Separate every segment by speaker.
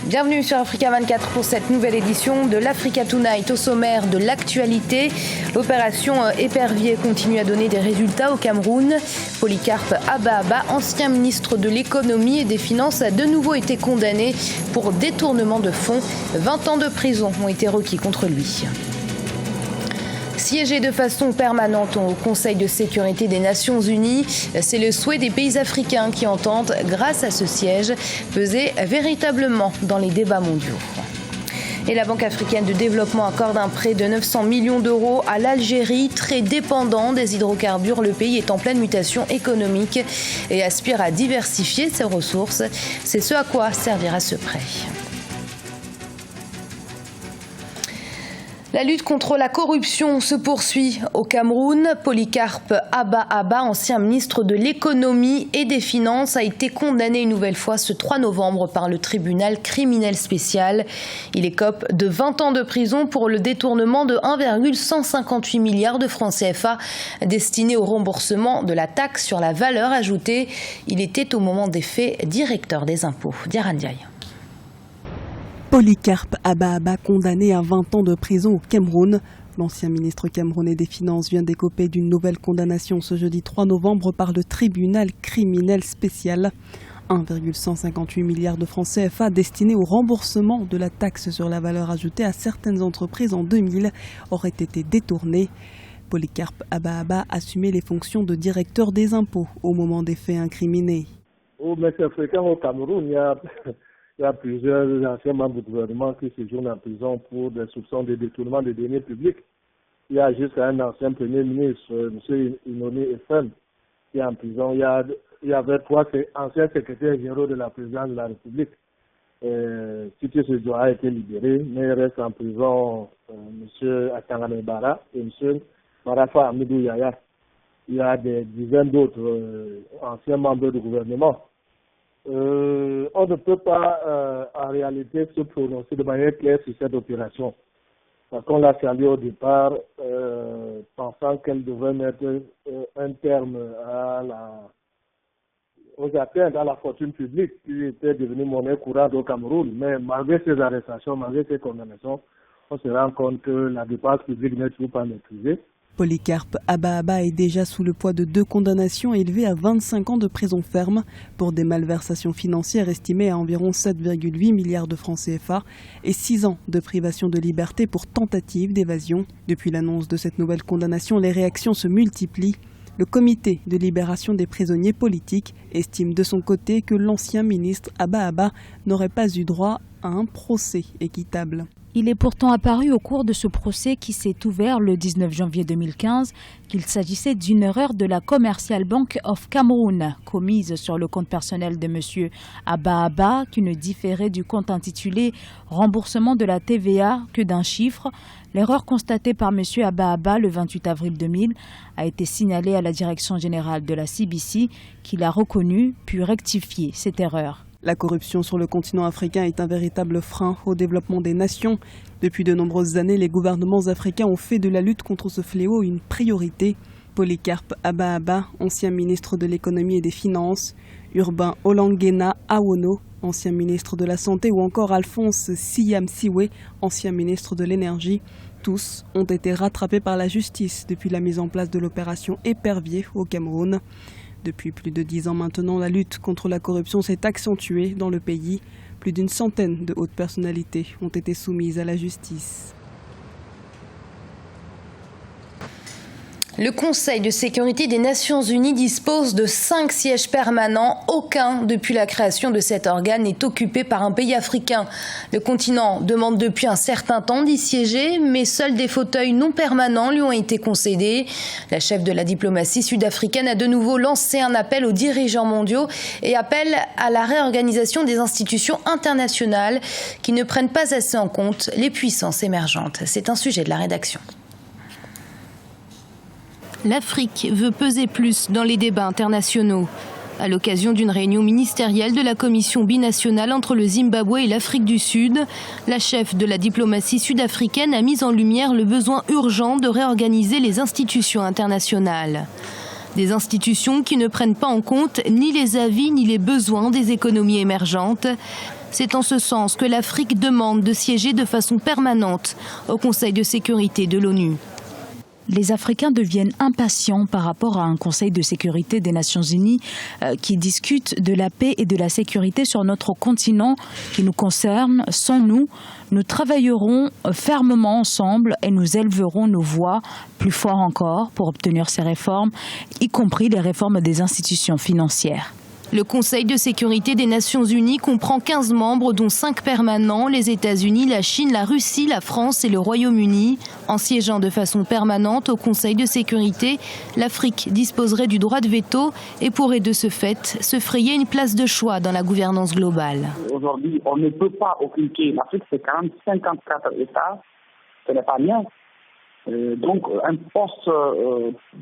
Speaker 1: Bienvenue sur Africa 24 pour cette nouvelle édition de l'Africa Tonight. Au sommaire de l'actualité, l'opération Épervier continue à donner des résultats au Cameroun. Polycarpe Abba, ancien ministre de l'économie et des finances, a de nouveau été condamné pour détournement de fonds. 20 ans de prison ont été requis contre lui. Siéger de façon permanente au Conseil de sécurité des Nations Unies, c'est le souhait des pays africains qui entendent, grâce à ce siège, peser véritablement dans les débats mondiaux. Et la Banque africaine de développement accorde un prêt de 900 millions d'euros à l'Algérie, très dépendant des hydrocarbures. Le pays est en pleine mutation économique et aspire à diversifier ses ressources. C'est ce à quoi servira ce prêt. La lutte contre la corruption se poursuit au Cameroun. Polycarpe Abba, ancien ministre de l'économie et des finances, a été condamné une nouvelle fois ce 3 novembre par le tribunal criminel spécial. Il écope de 20 ans de prison pour le détournement de 1,158 milliards de francs CFA destinés au remboursement de la taxe sur la valeur ajoutée. Il était au moment des faits directeur des impôts. Diarra Ndiaye.
Speaker 2: Polycarpe Abba, condamné à 20 ans de prison au Cameroun. L'ancien ministre camerounais des Finances vient d'écoper d'une nouvelle condamnation ce jeudi 3 novembre par le tribunal criminel spécial. 1,158 milliards de francs CFA destinés au remboursement de la taxe sur la valeur ajoutée à certaines entreprises en 2000 auraient été détournés. Polycarpe Abba assumait les fonctions de directeur des impôts au moment des faits incriminés.
Speaker 3: C'est fréquent au Cameroun, il y a plusieurs anciens membres du gouvernement qui séjournent en prison pour des soupçons de détournement des deniers publics. Il y a jusqu'à un ancien premier ministre, M. Inoni Effen, qui est en prison. Il y avait 3 anciens secrétaires généraux de la présidence de la République. Titi Sejoua a été libéré, mais il reste en prison M. Atangane Bara et M. Marafa Amidou Yaya. Il y a des dizaines d'autres anciens membres du gouvernement. On ne peut pas en réalité se prononcer de manière claire sur cette opération. Parce qu'on l'a saluée au départ, pensant qu'elle devrait mettre un terme aux atteintes à la fortune publique qui était devenue monnaie courante au Cameroun. Mais malgré ces arrestations, malgré ces condamnations, on se rend compte que la dépense publique n'est toujours pas maîtrisée.
Speaker 2: Polycarpe Abba est déjà sous le poids de 2 condamnations élevées à 25 ans de prison ferme pour des malversations financières estimées à environ 7,8 milliards de francs CFA et 6 ans de privation de liberté pour tentative d'évasion. Depuis l'annonce de cette nouvelle condamnation, les réactions se multiplient. Le comité de libération des prisonniers politiques estime de son côté que l'ancien ministre Abba n'aurait pas eu droit à un procès équitable.
Speaker 4: Il est pourtant apparu au cours de ce procès qui s'est ouvert le 19 janvier 2015 qu'il s'agissait d'une erreur de la Commercial Bank of Cameroon commise sur le compte personnel de M. Abba qui ne différait du compte intitulé « Remboursement de la TVA » que d'un chiffre. L'erreur constatée par M. Abba le 28 avril 2000 a été signalée à la direction générale de la CBC qui l'a reconnue puis rectifié cette erreur.
Speaker 2: La corruption sur le continent africain est un véritable frein au développement des nations. Depuis de nombreuses années, les gouvernements africains ont fait de la lutte contre ce fléau une priorité. Polycarpe Abba, ancien ministre de l'économie et des finances, Urbain Olanguena Awono, ancien ministre de la Santé, ou encore Alphonse Siyam-Siwe, ancien ministre de l'Énergie. Tous ont été rattrapés par la justice depuis la mise en place de l'opération Épervier au Cameroun. Depuis plus de 10 ans maintenant, la lutte contre la corruption s'est accentuée dans le pays. Plus d'une centaine de hautes personnalités ont été soumises à la justice.
Speaker 1: Le Conseil de sécurité des Nations Unies dispose de 5 sièges permanents. Aucun, depuis la création de cet organe, n'est occupé par un pays africain. Le continent demande depuis un certain temps d'y siéger, mais seuls des fauteuils non permanents lui ont été concédés. La chef de la diplomatie sud-africaine a de nouveau lancé un appel aux dirigeants mondiaux et appelle à la réorganisation des institutions internationales qui ne prennent pas assez en compte les puissances émergentes. C'est un sujet de la rédaction. L'Afrique veut peser plus dans les débats internationaux. À l'occasion d'une réunion ministérielle de la commission binationale entre le Zimbabwe et l'Afrique du Sud, la chef de la diplomatie sud-africaine a mis en lumière le besoin urgent de réorganiser les institutions internationales. Des institutions qui ne prennent pas en compte ni les avis ni les besoins des économies émergentes. C'est en ce sens que l'Afrique demande de siéger de façon permanente au Conseil de sécurité de l'ONU.
Speaker 4: Les Africains deviennent impatients par rapport à un Conseil de sécurité des Nations Unies qui discute de la paix et de la sécurité sur notre continent qui nous concerne. Sans nous, nous travaillerons fermement ensemble et nous élèverons nos voix plus fort encore pour obtenir ces réformes, y compris les réformes des institutions financières.
Speaker 1: Le Conseil de sécurité des Nations Unies comprend 15 membres, dont 5 permanents, les États-Unis, la Chine, la Russie, la France et le Royaume-Uni. En siégeant de façon permanente au Conseil de sécurité, l'Afrique disposerait du droit de veto et pourrait de ce fait se frayer une place de choix dans la gouvernance globale.
Speaker 5: Aujourd'hui, on ne peut pas occulter. L'Afrique, c'est quand même 54 États. Ce n'est pas rien. Donc, un poste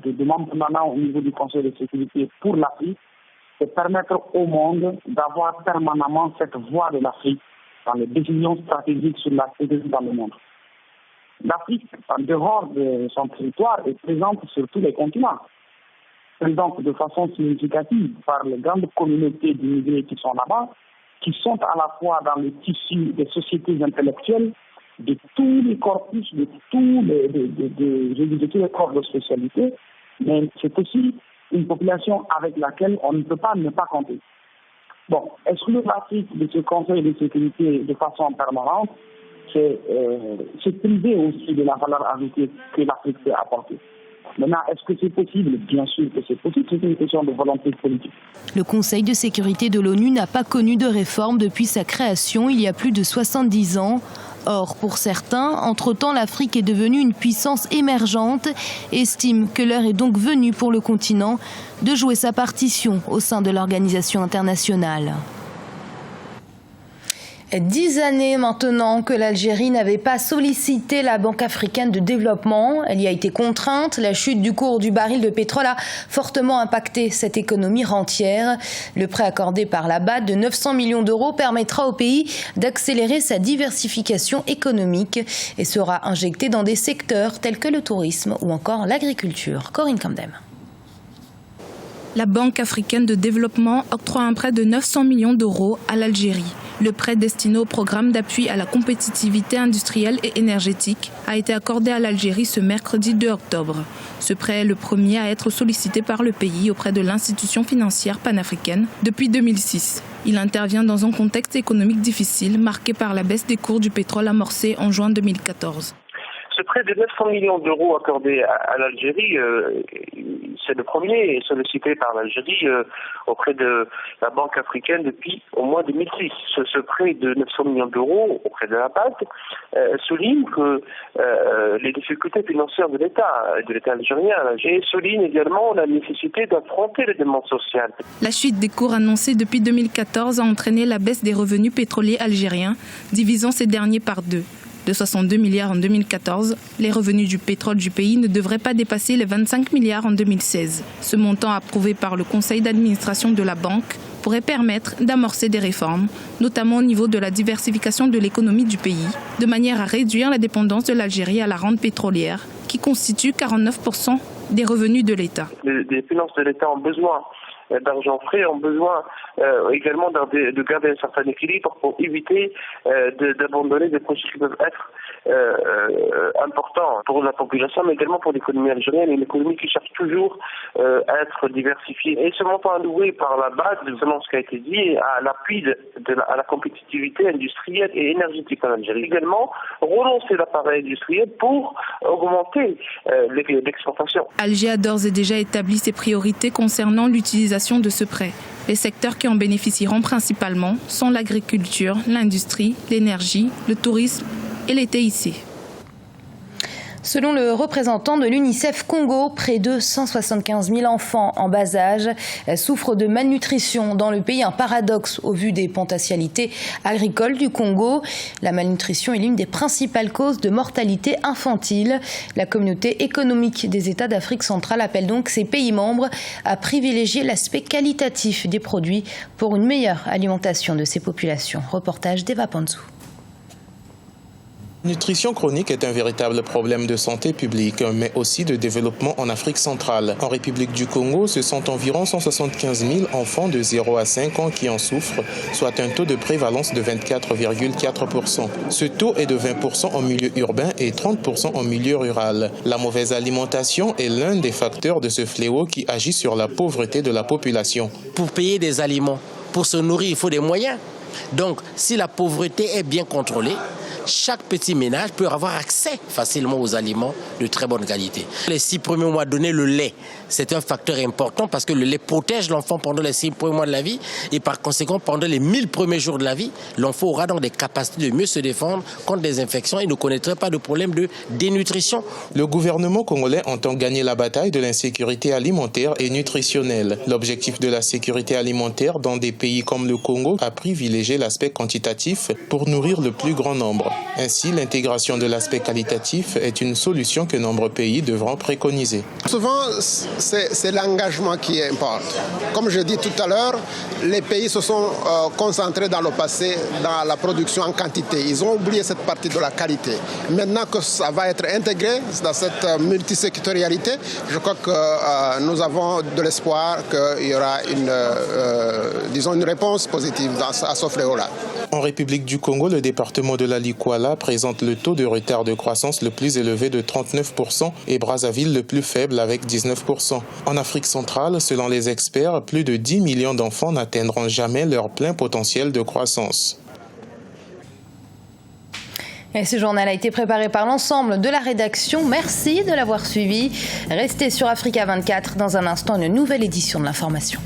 Speaker 5: de membre permanent au niveau du Conseil de sécurité pour l'Afrique, c'est permettre au monde d'avoir permanemment cette voix de l'Afrique dans les décisions stratégiques sur la sécurité dans le monde. L'Afrique, en dehors de son territoire, est présente sur tous les continents. Présente de façon significative par les grandes communautés d'immigrés qui sont là-bas, qui sont à la fois dans le tissu des sociétés intellectuelles, de tous les corpus, de tous les corps de spécialité, mais c'est aussi une population avec laquelle on ne peut pas ne pas compter. Bon, exclure l'Afrique de ce Conseil de sécurité de façon permanente, c'est priver aussi de la valeur ajoutée que l'Afrique peut apporter. Maintenant, est-ce que c'est possible? Bien sûr que c'est possible, c'est une question de volonté politique.
Speaker 1: Le Conseil de sécurité de l'ONU n'a pas connu de réforme depuis sa création il y a plus de 70 ans. Or, pour certains, entre-temps, l'Afrique est devenue une puissance émergente et estime que l'heure est donc venue pour le continent de jouer sa partition au sein de l'organisation internationale. 10 années maintenant que l'Algérie n'avait pas sollicité la Banque africaine de développement. Elle y a été contrainte. La chute du cours du baril de pétrole a fortement impacté cette économie rentière. Le prêt accordé par la BAD de 900 millions d'euros permettra au pays d'accélérer sa diversification économique et sera injecté dans des secteurs tels que le tourisme ou encore l'agriculture. Corinne Kamdem.
Speaker 6: La Banque africaine de développement octroie un prêt de 900 millions d'euros à l'Algérie. Le prêt destiné au programme d'appui à la compétitivité industrielle et énergétique a été accordé à l'Algérie ce mercredi 2 octobre. Ce prêt est le premier à être sollicité par le pays auprès de l'institution financière panafricaine depuis 2006. Il intervient dans un contexte économique difficile marqué par la baisse des cours du pétrole amorcée en juin 2014.
Speaker 7: Ce prêt de 900 millions d'euros accordé à l'Algérie, c'est le premier sollicité par l'Algérie auprès de la Banque africaine depuis au moins 2006. Ce prêt de 900 millions d'euros auprès de la BAD souligne que les difficultés financières de l'État algérien et souligne également la nécessité d'affronter les demandes sociales.
Speaker 6: La chute des cours annoncée depuis 2014 a entraîné la baisse des revenus pétroliers algériens, divisant ces derniers par 2. De 62 milliards en 2014, les revenus du pétrole du pays ne devraient pas dépasser les 25 milliards en 2016. Ce montant approuvé par le conseil d'administration de la banque pourrait permettre d'amorcer des réformes, notamment au niveau de la diversification de l'économie du pays, de manière à réduire la dépendance de l'Algérie à la rente pétrolière, qui constitue 49% des revenus de l'État.
Speaker 7: Les finances de l'État ont besoin d'argent frais, ont besoin également de garder un certain équilibre pour éviter d'abandonner des projets qui peuvent être importants pour la population, mais également pour l'économie algérienne, une économie qui cherche toujours à être diversifiée. Et ce montant alloué par la BAD, selon ce qui a été dit, à l'appui à la compétitivité industrielle et énergétique en Algérie. Également, relancer l'appareil industriel pour augmenter l'exportation.
Speaker 6: Alger a d'ores et déjà établi ses priorités concernant l'utilisation de ce prêt. Les secteurs qui en bénéficieront principalement sont l'agriculture, l'industrie, l'énergie, le tourisme et les TIC.
Speaker 1: Selon le représentant de l'UNICEF Congo, près de 175 000 enfants en bas âge souffrent de malnutrition dans le pays. Un paradoxe au vu des potentialités agricoles du Congo. La malnutrition est l'une des principales causes de mortalité infantile. La communauté économique des États d'Afrique centrale appelle donc ses pays membres à privilégier l'aspect qualitatif des produits pour une meilleure alimentation de ces populations. Reportage d'Eva Panzou.
Speaker 8: Nutrition chronique est un véritable problème de santé publique, mais aussi de développement en Afrique centrale. En République du Congo, ce sont environ 175 000 enfants de 0 à 5 ans qui en souffrent, soit un taux de prévalence de 24,4%. Ce taux est de 20% en milieu urbain et 30% en milieu rural. La mauvaise alimentation est l'un des facteurs de ce fléau qui agit sur la pauvreté de la population.
Speaker 9: Pour payer des aliments, pour se nourrir, il faut des moyens. Donc, si la pauvreté est bien contrôlée, chaque petit ménage peut avoir accès facilement aux aliments de très bonne qualité. Les 6 premiers mois, donner le lait, c'est un facteur important parce que le lait protège l'enfant pendant les 6 premiers mois de la vie et par conséquent, pendant les 1000 premiers jours de la vie, l'enfant aura donc des capacités de mieux se défendre contre des infections et ne connaîtrait pas de problème de dénutrition.
Speaker 8: Le gouvernement congolais entend gagner la bataille de l'insécurité alimentaire et nutritionnelle. L'objectif de la sécurité alimentaire dans des pays comme le Congo a privilégié l'aspect quantitatif pour nourrir le plus grand nombre. Ainsi, l'intégration de l'aspect qualitatif est une solution que nombreux pays devront préconiser.
Speaker 10: Souvent, c'est l'engagement qui importe. Comme je dis tout à l'heure, les pays se sont concentrés dans le passé dans la production en quantité. Ils ont oublié cette partie de la qualité. Maintenant que ça va être intégré dans cette multisectorialité, je crois que nous avons de l'espoir qu'il y aura une réponse positive à ce fléau-là.
Speaker 8: En République du Congo, le département de la Likwala présente le taux de retard de croissance le plus élevé de 39% et Brazzaville le plus faible avec 19%. En Afrique centrale, selon les experts, plus de 10 millions d'enfants n'atteindront jamais leur plein potentiel de croissance.
Speaker 1: Et ce journal a été préparé par l'ensemble de la rédaction. Merci de l'avoir suivi. Restez sur Africa 24. Dans un instant, une nouvelle édition de l'information.